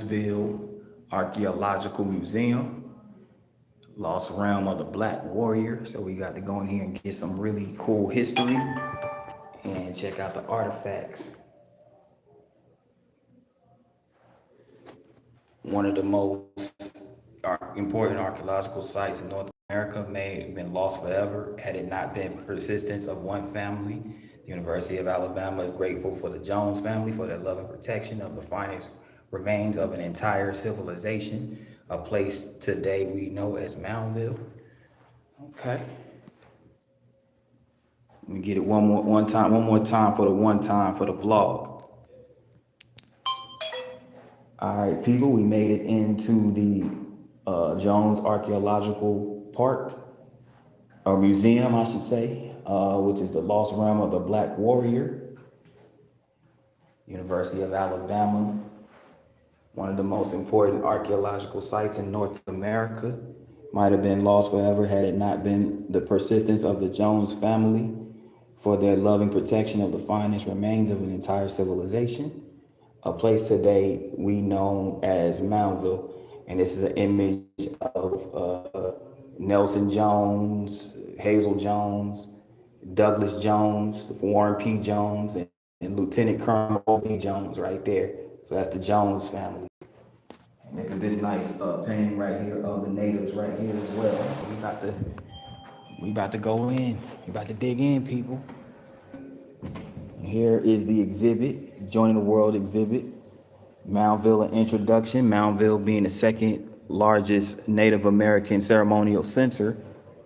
Jonesville Archaeological Museum, Lost Realm of the Black Warrior. So we got to go in here and get some really cool history and check out the artifacts. One of the most important archaeological sites in North America may have been lost forever had it not been persistence of one family. The University of Alabama is grateful for the Jones family for their love and protection of the finest remains of an entire civilization, a place today we know as Moundville. Okay. Let me get it one more time for the vlog. All right, people, we made it into the Jones Archaeological Park, or museum, I should say, which is the Lost Realm of the Black Warrior, University of Alabama, one of the most important archaeological sites in North America. Might have been lost forever had it not been the persistence of the Jones family for their loving protection of the finest remains of an entire civilization, a place today we know as Moundville. And this is an image of Nelson Jones, Hazel Jones, Douglas Jones, Warren P. Jones, and Lieutenant Colonel B. Jones right there. So that's the Jones family. And look at this nice painting right here of the natives right here as well. We about to go in. We about to dig in, people. Here is the exhibit, Joining the World exhibit. Moundville, an introduction. Moundville being the second largest Native American ceremonial center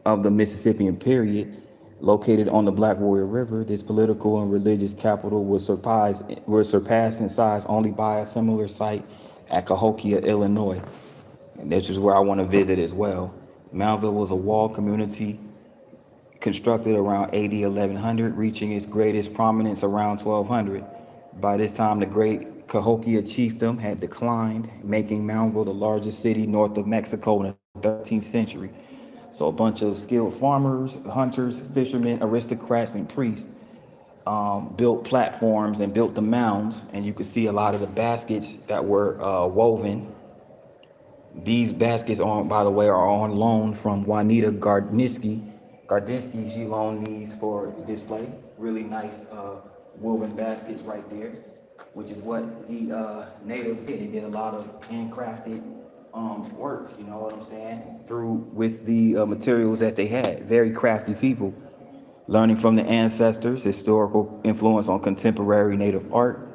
of the Mississippian period, located on the Black Warrior River. This political and religious capital was surpassed in size only by a similar site at Cahokia, Illinois. And this is where I want to visit as well. Moundville was a walled community constructed around AD 1100, reaching its greatest prominence around 1200. By this time, the great Cahokia chiefdom had declined, making Moundville the largest city north of Mexico in the 13th century. So a bunch of skilled farmers, hunters, fishermen, aristocrats, and priests built platforms and built the mounds, and you could see a lot of the baskets that were woven. These baskets, by the way, are on loan from Juanita Gardinsky. She loaned these for display. Really nice woven baskets right there, which is what the natives did. They did a lot of handcrafted work, you know what I'm saying, with the materials that they had. Very crafty people. Learning from the ancestors, historical influence on contemporary native art.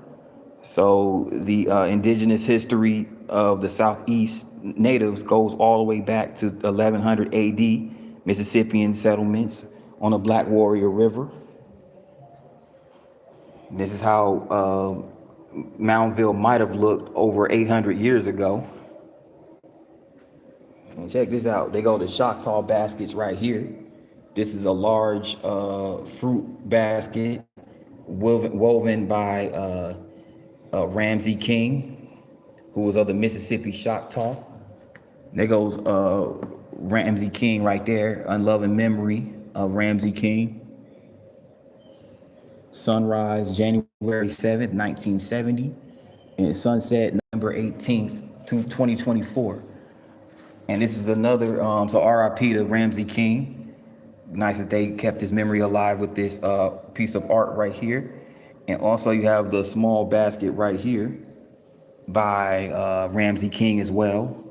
So the indigenous history of the Southeast natives goes all the way back to 1100 AD, Mississippian settlements on the Black Warrior River. And this is how Moundville might have looked over 800 years ago. And check this out. They go to Choctaw baskets right here. This is a large fruit basket woven by Ramsey King, who was of the Mississippi Choctaw. There goes Ramsey King right there, unloving memory of Ramsey King. Sunrise, January 7th, 1970, and sunset, November 18th, 2024. And this is another, so RIP to Ramsey King. Nice that they kept his memory alive with this piece of art right here. And also you have the small basket right here by Ramsey King as well.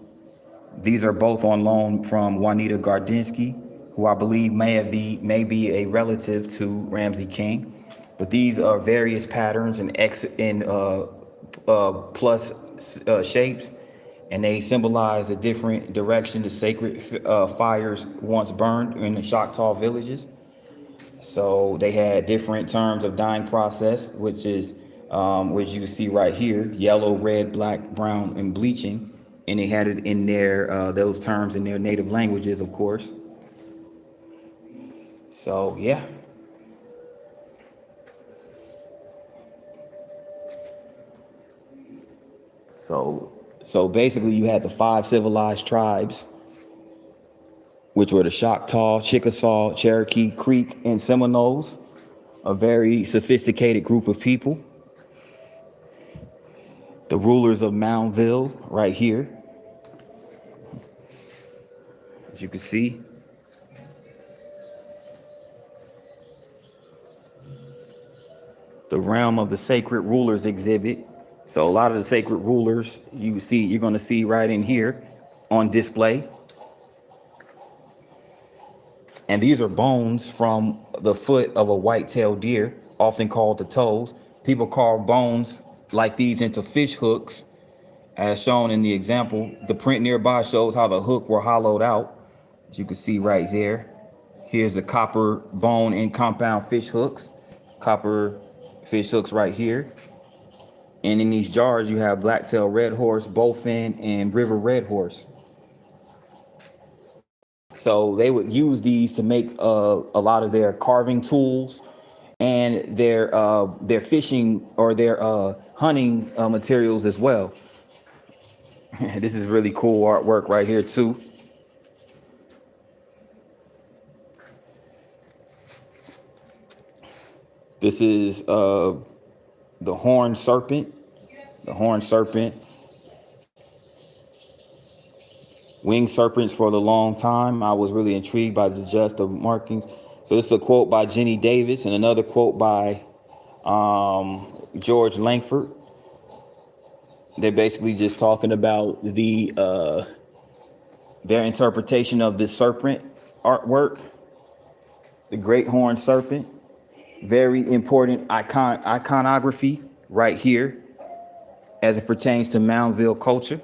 These are both on loan from Juanita Gardinsky, who I believe may be a relative to Ramsey King. But these are various patterns and plus shapes, and they symbolize a different direction the sacred fires once burned in the Choctaw villages. So they had different terms of dyeing process, which you see right here: yellow, red, black, brown, and bleaching. And they had it in their those terms in their native languages, of course. So yeah. So basically you had the 5 civilized tribes, which were the Choctaw, Chickasaw, Cherokee, Creek, and Seminoles, a very sophisticated group of people. The rulers of Moundville right here. As you can see, the realm of the sacred rulers exhibit. So a lot of the sacred rulers you're going to see right in here on display. And these are bones from the foot of a white-tailed deer, often called the toes. People carve bones like these into fish hooks, as shown in the example. The print nearby shows how the hook were hollowed out, as you can see right there. Here's the copper bone and compound fish hooks, copper fish hooks right here. And in these jars, you have black-tailed red horse, bowfin, and river red horse. So they would use these to make a lot of their carving tools and their fishing or their hunting materials as well. This is really cool artwork right here too. This is the horned serpent. The horned serpent. Winged serpents for the long time. I was really intrigued by the just of markings. So this is a quote by Jenny Davis and another quote by George Langford. They're basically just talking about their interpretation of this serpent artwork, the great horned serpent. Very important iconography right here as it pertains to Moundville culture.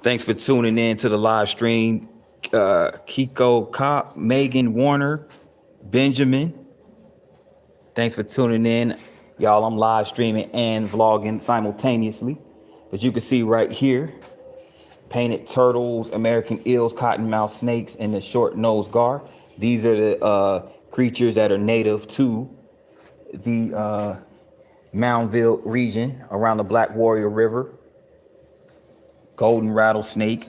Thanks for tuning in to the live stream. Kiko Kopp, Megan Warner, Benjamin. Thanks for tuning in. Y'all, I'm live streaming and vlogging simultaneously. But you can see right here, painted turtles, American eels, cottonmouth snakes, and the short-nosed gar. These are the creatures that are native to the Moundville region around the Black Warrior River. Golden rattlesnake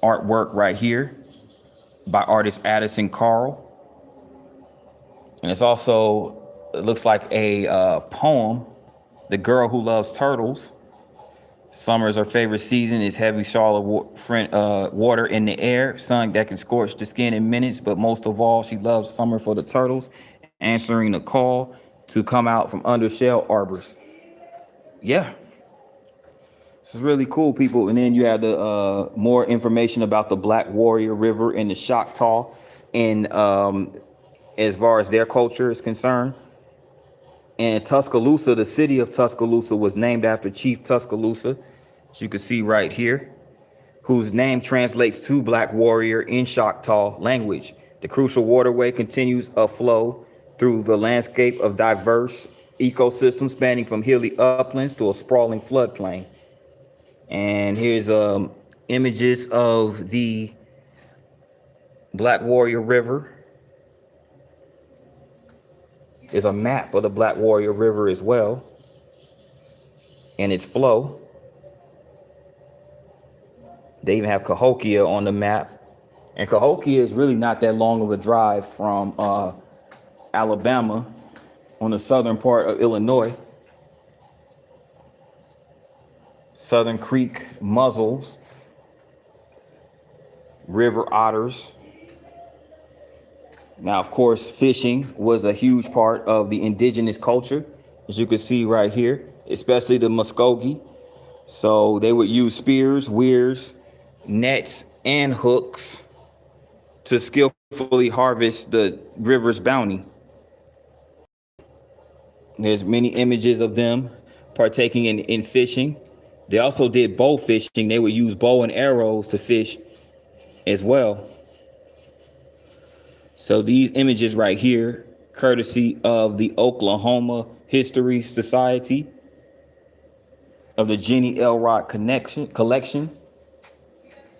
artwork right here by artist Addison Carl. And it's also, it looks like a poem, The Girl Who Loves Turtles. Summer is her favorite season. It's heavy shower of water in the air, sun that can scorch the skin in minutes. But most of all, she loves summer for the turtles, answering the call to come out from under shell arbors. Yeah. This is really cool, people. And then you have the more information about the Black Warrior River and the Choctaw, and as far as their culture is concerned. And Tuscaloosa, the city of Tuscaloosa, was named after Chief Tuscaloosa, as you can see right here, whose name translates to Black Warrior in Choctaw language. The crucial waterway continues a flow through the landscape of diverse ecosystems spanning from hilly uplands to a sprawling floodplain. And here's images of the Black Warrior River. There's a map of the Black Warrior River as well, and its flow. They even have Cahokia on the map. And Cahokia is really not that long of a drive from Alabama on the southern part of Illinois. Southern Creek mussels, river otters. Now, of course, fishing was a huge part of the indigenous culture, as you can see right here, especially the Muskogee. So they would use spears, weirs, nets, and hooks to skillfully harvest the river's bounty. There's many images of them partaking in fishing. They also did bow fishing. They would use bow and arrows to fish as well. So these images right here, courtesy of the Oklahoma History Society of the Jenny Elrod collection.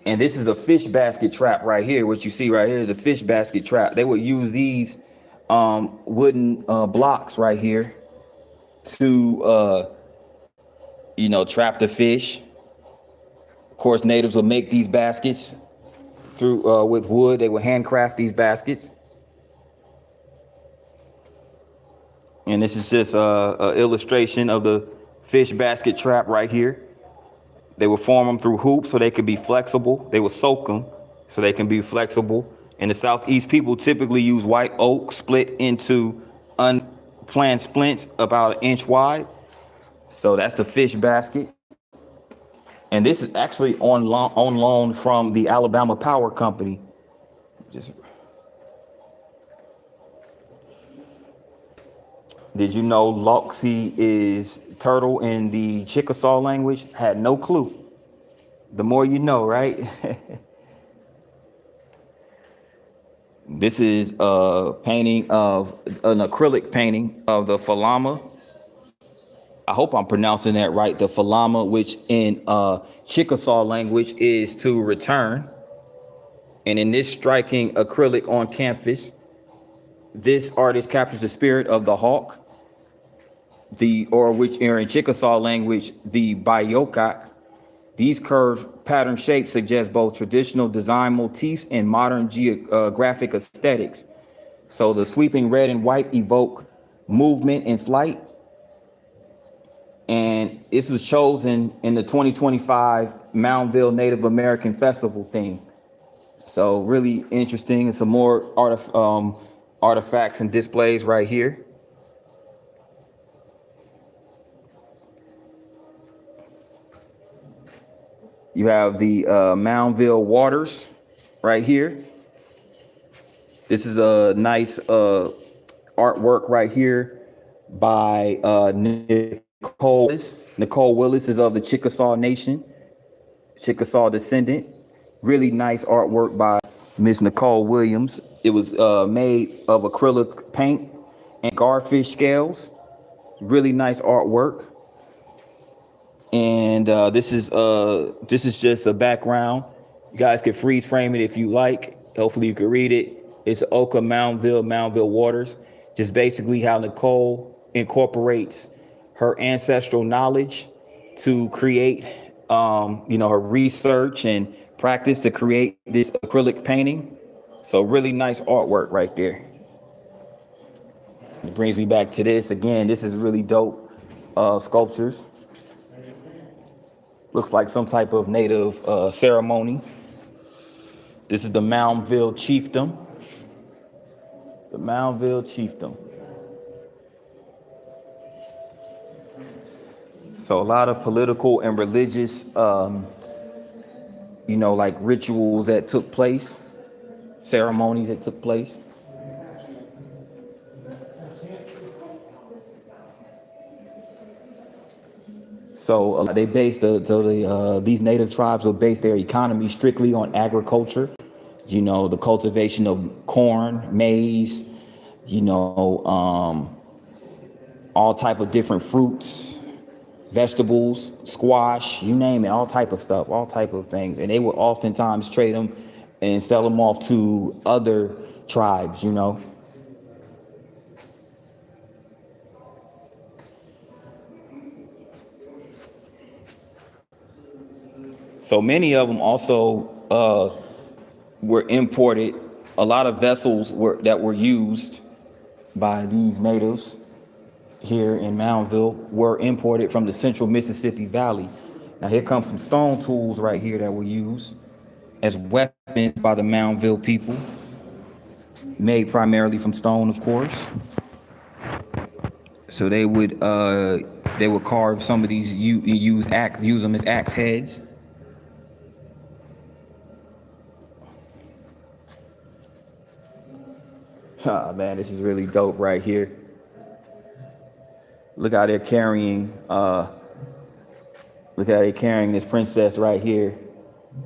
And this is the fish basket trap right here. What you see right here is a fish basket trap. They would use these wooden blocks right here to trap the fish. Of course, natives would make these baskets through with wood. They would handcraft these baskets. And this is just a illustration of the fish basket trap right here. They will form them through hoops so they could be flexible. They will soak them so they can be flexible. In the Southeast, people typically use white oak split into unplanned splints about an inch wide. So that's the fish basket. And this is actually on loan from the Alabama Power Company. Just, did you know Loxie is turtle in the Chickasaw language? Had no clue. The more you know, right? This is a painting of an acrylic painting of the Falama. I hope I'm pronouncing that right. The Falama, which in Chickasaw language is to return. And in this striking acrylic on canvas, this artist captures the spirit of the hawk, which in Chickasaw language, the Bayokak. These curved pattern shapes suggest both traditional design motifs and modern geographic aesthetics. So the sweeping red and white evoke movement and flight. And this was chosen in the 2025 Moundville Native American Festival theme. So really interesting. And some more artifacts and displays right here. You have the Moundville Waters right here. This is a nice artwork right here by Nicole Willis. Nicole Willis is of the Chickasaw Nation, Chickasaw descendant. Really nice artwork by Miss Nicole Williams. It was made of acrylic paint and garfish scales. Really nice artwork. And this is just a background. You guys can freeze frame it if you like. Hopefully you can read it. It's Oka Moundville Waters. Just basically how Nicole incorporates her ancestral knowledge to create, her research and practice to create this acrylic painting. So really nice artwork right there. It brings me back to this again. This is really dope sculptures. Looks like some type of native ceremony. This is the Moundville Chiefdom. The Moundville Chiefdom. So a lot of political and religious, like rituals that took place, ceremonies that took place. So they based these native tribes will base their economy strictly on agriculture. The cultivation of corn, maize, all type of different fruits, vegetables, squash, you name it, all type of stuff, all type of things. And they would oftentimes trade them and sell them off to other tribes, So many of them also were imported. A lot of vessels that were used by these natives here in Moundville were imported from the central Mississippi Valley. Now here comes some stone tools right here that were used as weapons by the Moundville people, made primarily from stone, of course. So they would carve some of these, use them as axe heads. Oh, man, this is really dope right here. Look how they're carrying this princess right here.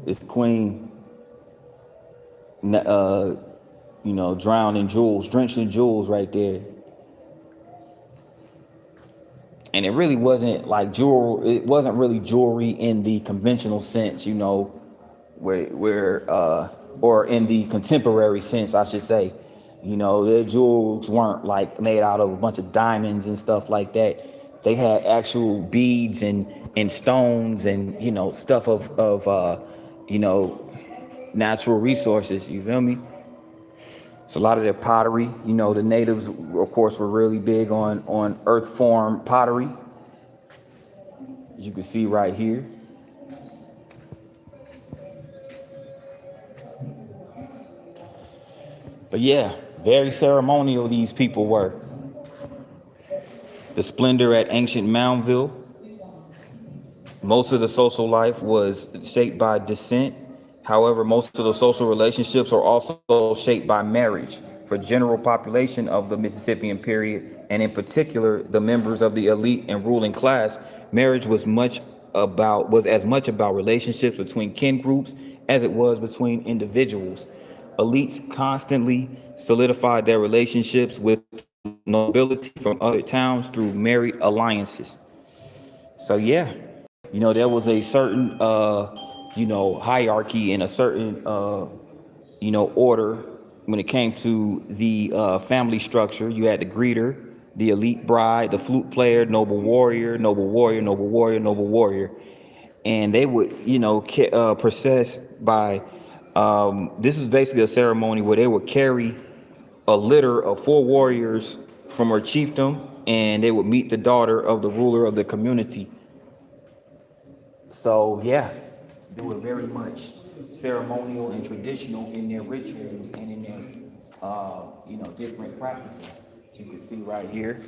It's the queen, drowned in jewels, drenched in jewels right there. And it really wasn't like jewelry. It wasn't really jewelry in the conventional sense, or in the contemporary sense, I should say. Their jewels weren't like made out of a bunch of diamonds and stuff like that. They had actual beads and stones and stuff of natural resources. You feel me? So a lot of their pottery, the natives, of course, were really big on earth form pottery, as you can see right here. But yeah, very ceremonial these people were. The splendor at ancient Moundville. Most of the social life was shaped by descent. However, most of the social relationships are also shaped by marriage. For general population of the Mississippian period, and in particular the members of the elite and ruling class, marriage was as much about relationships between kin groups as it was between individuals. Elites constantly solidified their relationships with nobility from other towns through married alliances. So yeah, there was a certain hierarchy and a certain order when it came to the family structure. You had the greeter, the elite bride, the flute player, noble warrior, noble warrior, noble warrior, noble warrior, and they would process by this was basically a ceremony where they would carry a litter of four warriors from her chiefdom, and they would meet the daughter of the ruler of the community. So yeah, they were very much ceremonial and traditional in their rituals and in their different practices. You can see right here.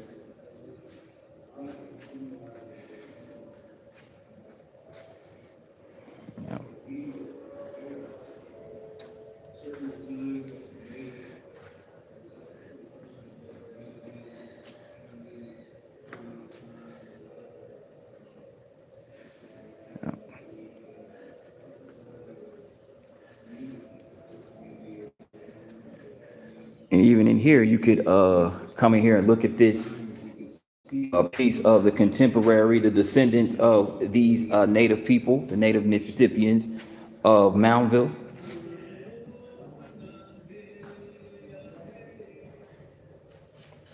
Yeah. And even in here, you could come in here and look at this piece of the descendants of these native people, the native Mississippians of Moundville.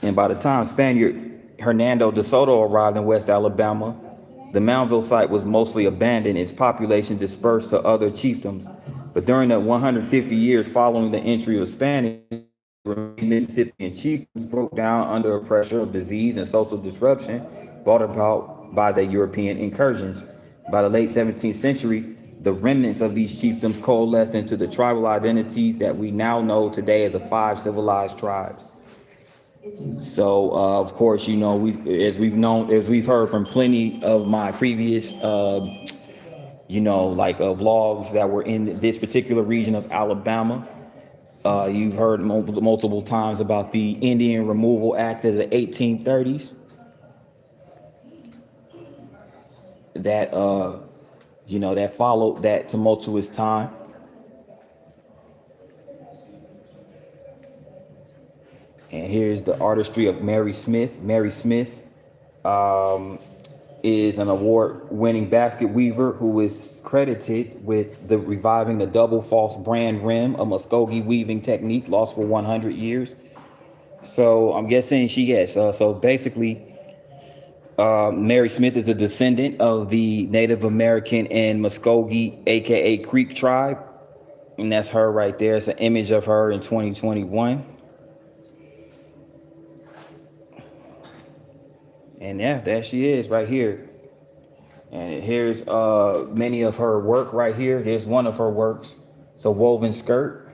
And by the time Spaniard Hernando de Soto arrived in West Alabama, the Moundville site was mostly abandoned, its population dispersed to other chiefdoms. But during the 150 years following the entry of Spanish, Mississippian chiefdoms broke down under a pressure of disease and social disruption brought about by the European incursions. By the late 17th century, the remnants of these chiefdoms coalesced into the tribal identities that we now know today as the five civilized tribes. So, of course, as we've heard from plenty of my previous, vlogs that were in this particular region of Alabama. You've heard multiple times about the Indian Removal Act of the 1830s. That followed that tumultuous time. And here's the artistry of Mary Smith. Mary Smith is an award-winning basket weaver who is credited with reviving the double false brand rim, a Muskogee weaving technique lost for 100 years. So I'm guessing so basically, Mary Smith is a descendant of the Native American and Muskogee, aka Creek tribe, and that's her right there. It's an image of her in 2021. And yeah, there she is right here. And here's many of her work right here. Here's one of her works. It's a woven skirt.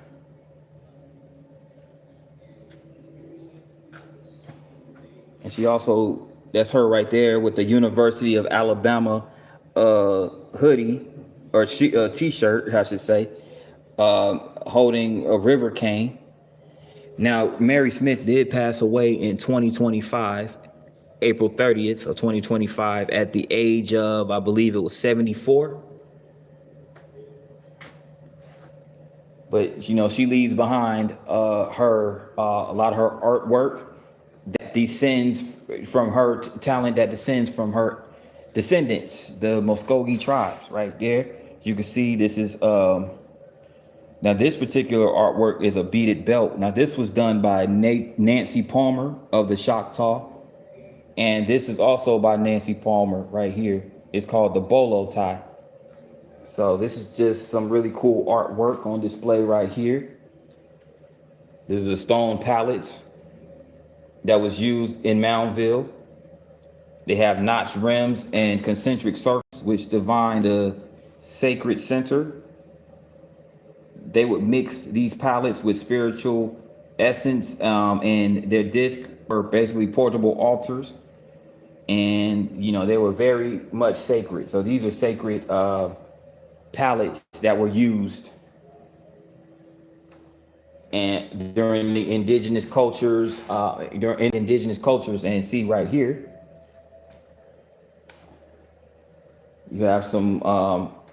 And that's her right there with the University of Alabama hoodie or t-shirt, I should say, holding a river cane. Now, Mary Smith did pass away in 2025, April 30th of 2025, at the age of, I believe it was 74. But she leaves behind her a lot of her artwork that descends from her talent, that descends from her descendants, the Muskogee tribes. Right there, you can see this is now this particular artwork is a beaded belt. Now this was done by Nancy Palmer of the Choctaw, and this is also by Nancy Palmer right here. It's called the bolo tie. So this is just some really cool artwork on display right here. There's the stone pallets that was used in Moundville. They have notched rims and concentric circles, which define the sacred center. They would mix these pallets with spiritual essence, and their disc were basically portable altars. And, they were very much sacred. So these are sacred pallets that were used and during the indigenous cultures, and see right here, you have some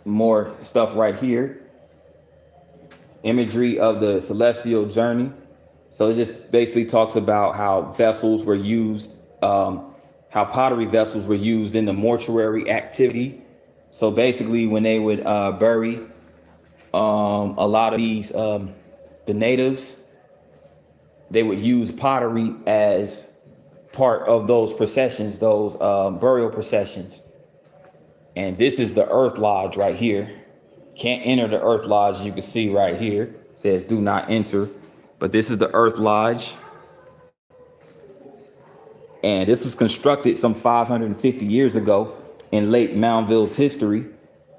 more stuff right here, imagery of the celestial journey. So it just basically talks about how vessels were used, how pottery vessels were used in the mortuary activity. So basically, when they would bury a lot of these, the natives, they would use pottery as part of those processions, those burial processions. And this is the Earth Lodge right here. Can't enter the Earth Lodge, as you can see right here. It says do not enter. But this is the Earth Lodge. And this was constructed some 550 years ago in late Moundville's history.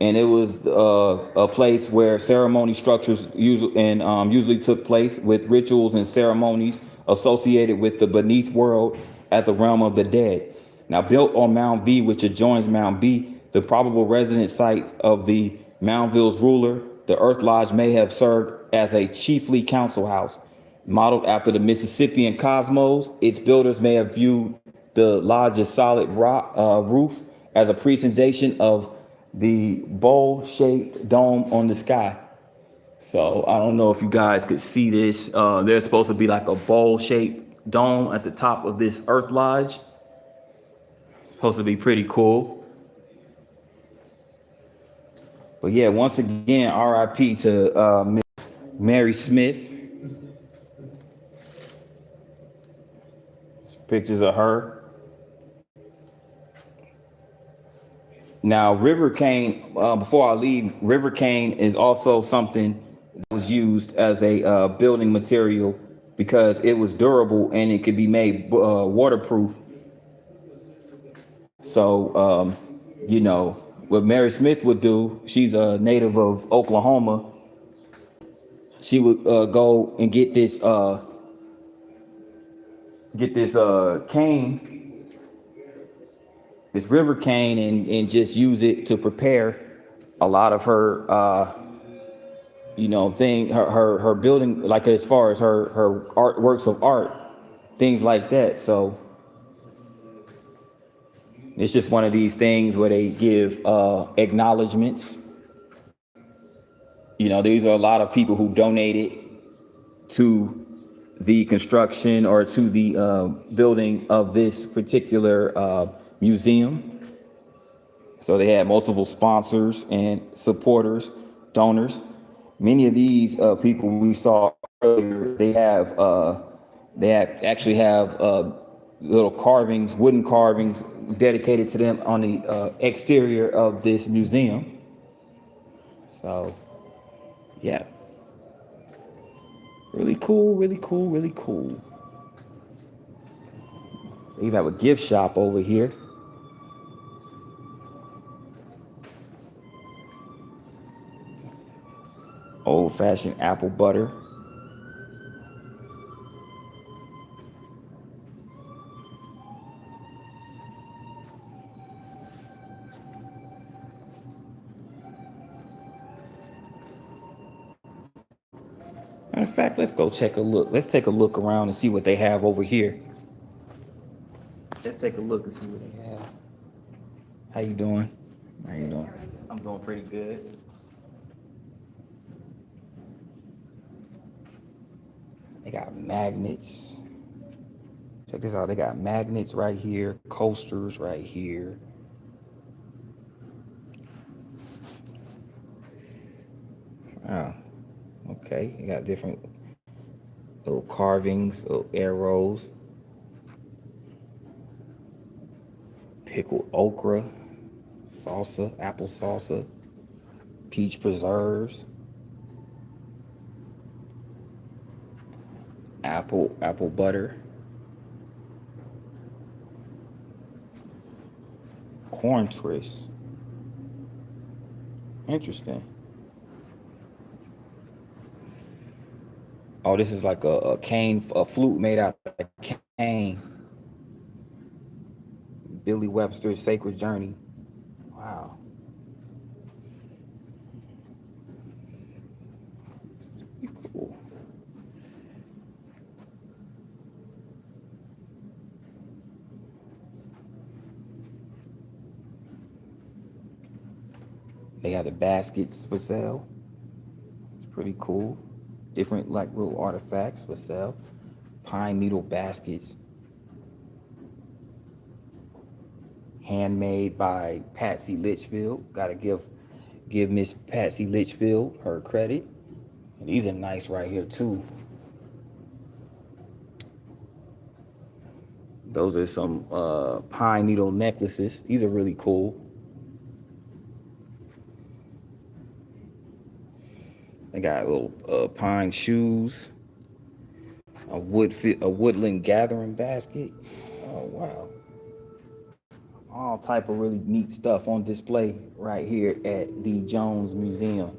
And it was a place where ceremony structures usually took place, with rituals and ceremonies associated with the beneath world at the realm of the dead. Now, built on Mound V, which adjoins Mound B, the probable residence sites of the Moundville's ruler, the Earth Lodge may have served as a chiefly council house. Modeled after the Mississippian cosmos, its builders may have viewed the lodge's solid rock roof as a presentation of the bowl-shaped dome on the sky. So I don't know if you guys could see this. There's supposed to be like a bowl-shaped dome at the top of this Earth Lodge. It's supposed to be pretty cool. But yeah, once again, RIP to Mary Smith. Pictures of her. Now, river cane, before I leave, river cane is also something that was used as a building material because it was durable and it could be made waterproof. So, what Mary Smith would do, she's a native of Oklahoma. She would go and get this cane, this river cane, and just use it to prepare a lot of her her building, like as far as her art works of art, things like that. So it's just one of these things where they give acknowledgments. These are a lot of people who donated to the construction or to the building of this particular museum. So they had multiple sponsors and supporters, donors. Many of these people we saw earlier, they actually have little carvings, wooden carvings dedicated to them on the exterior of this museum. So, yeah. Really cool, really cool, really cool. They even have a gift shop over here. Old-fashioned apple butter. Matter of fact, let's go check a look. Let's take a look around and see what they have over here. Let's take a look and see what they have. How you doing? How you doing? I'm doing pretty good. They got magnets. Check this out. They got magnets right here, coasters right here. Oh, okay. You got different little carvings, little arrows, pickled okra, salsa, apple salsa, peach preserves, apple butter, corn twist. Interesting. Oh, this is like a cane, a flute made out of cane. Billy Webster's Sacred Journey. Wow. This is pretty cool. They have the baskets for sale. It's pretty cool. Different like little artifacts for sale. Pine needle baskets. Handmade by Patsy Litchfield. Gotta give Miss Patsy Litchfield her credit. And these are nice right here too. Those are some pine needle necklaces. These are really cool. They got little pine shoes, a woodland gathering basket. Oh wow! All type of really neat stuff on display right here at the Jones Museum.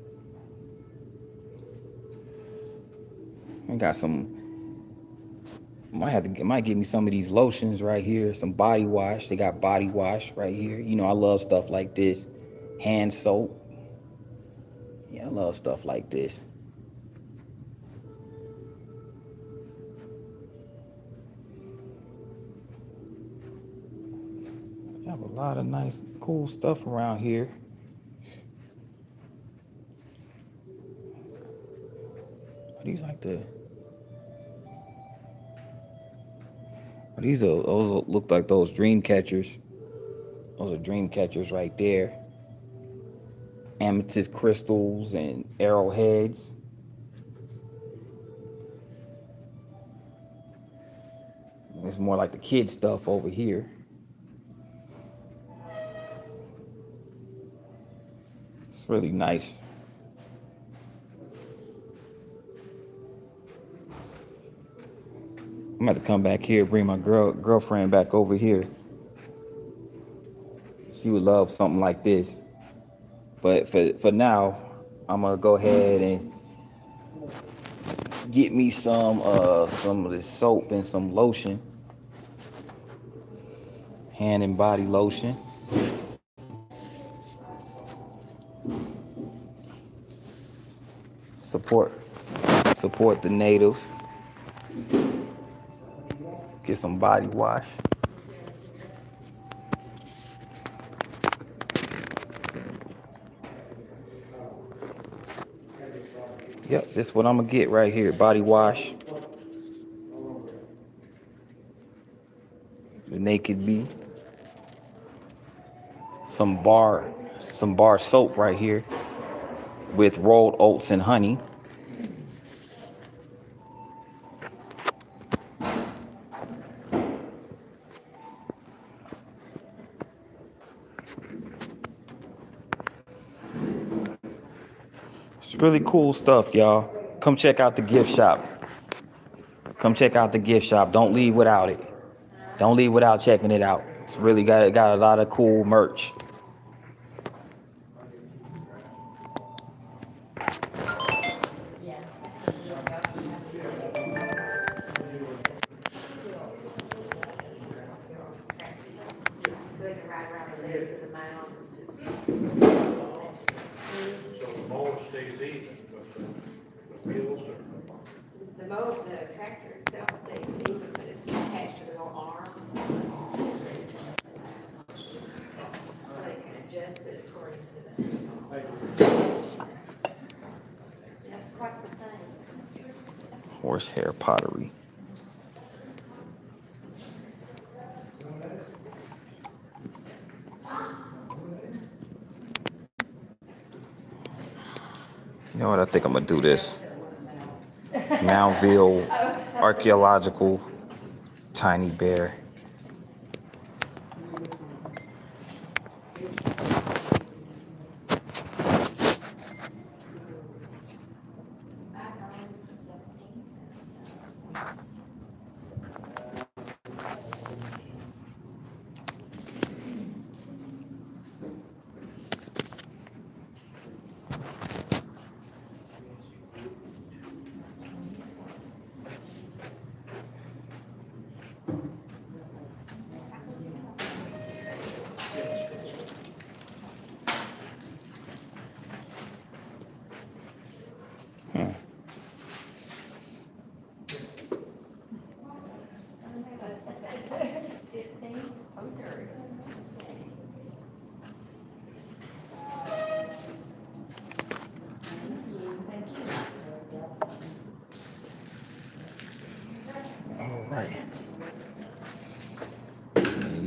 I got some. Might give me some of these lotions right here. Some body wash. They got body wash right here. You know I love stuff like this. Hand soap. Yeah, I love stuff like this. I have a lot of nice, cool stuff around here. These like the. Those look like those dream catchers. Those are dream catchers right there. Amethyst crystals and arrowheads. It's more like the kid stuff over here. It's really nice. I'm gonna have to come back here, bring my girlfriend back over here. She would love something like this. But for now, I'm gonna go ahead and get me some of this soap and some lotion. Hand and body lotion. Support the natives. Get some body wash. Yep, this is what I'm gonna get right here. Body wash. The Naked Bee. Some bar soap right here with rolled oats and honey. It's really cool stuff, y'all. Come check out the gift shop. Come check out the gift shop. Don't leave without it. Don't leave without checking it out. It's really got a lot of cool merch. The tractor itself stays even, but it's attached to the little arm. So they can adjust it according to the. That's quite the thing. Horsehair pottery. You know what? I think I'm gonna do this. Mountville Archaeological Tiny Bear.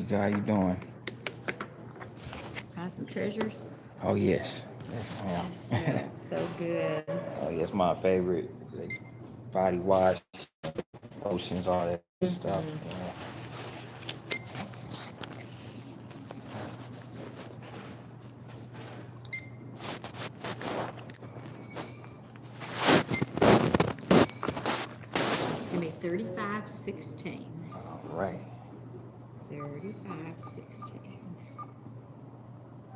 go. How you doing? Find some treasures. Oh yes. Yes, ma'am. That smells so good. Oh yes, my favorite. Like, body wash, lotions, all that stuff. Yeah. It's gonna be 3516. All right. 3516.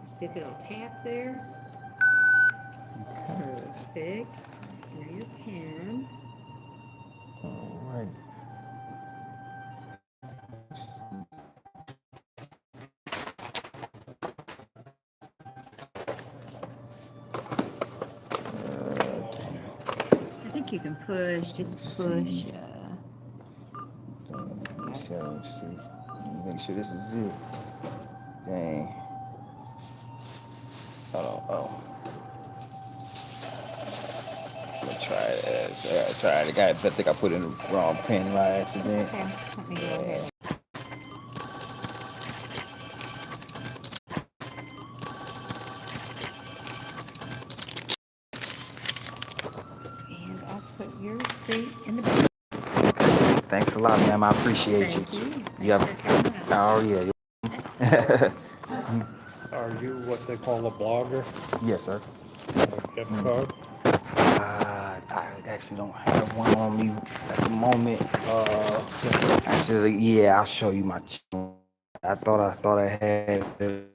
See if it'll tap there. Perfect. Now your pen. All right. I think you can push. Just push. Let me see. Let me see. Make sure this is it. Dang. Oh. I'm gonna try it. I gotta try it. I think I put in the wrong pen by accident. Okay. Let me go ahead. And I'll put your receipt in the book. Thanks a lot, ma'am. I appreciate Thank you. you. Thanks for coming out. Oh yeah. Are you what they call a blogger? Yes, sir. Gift card? I actually don't have one on me at the moment. Actually, yeah, I'll show you my. I thought I had it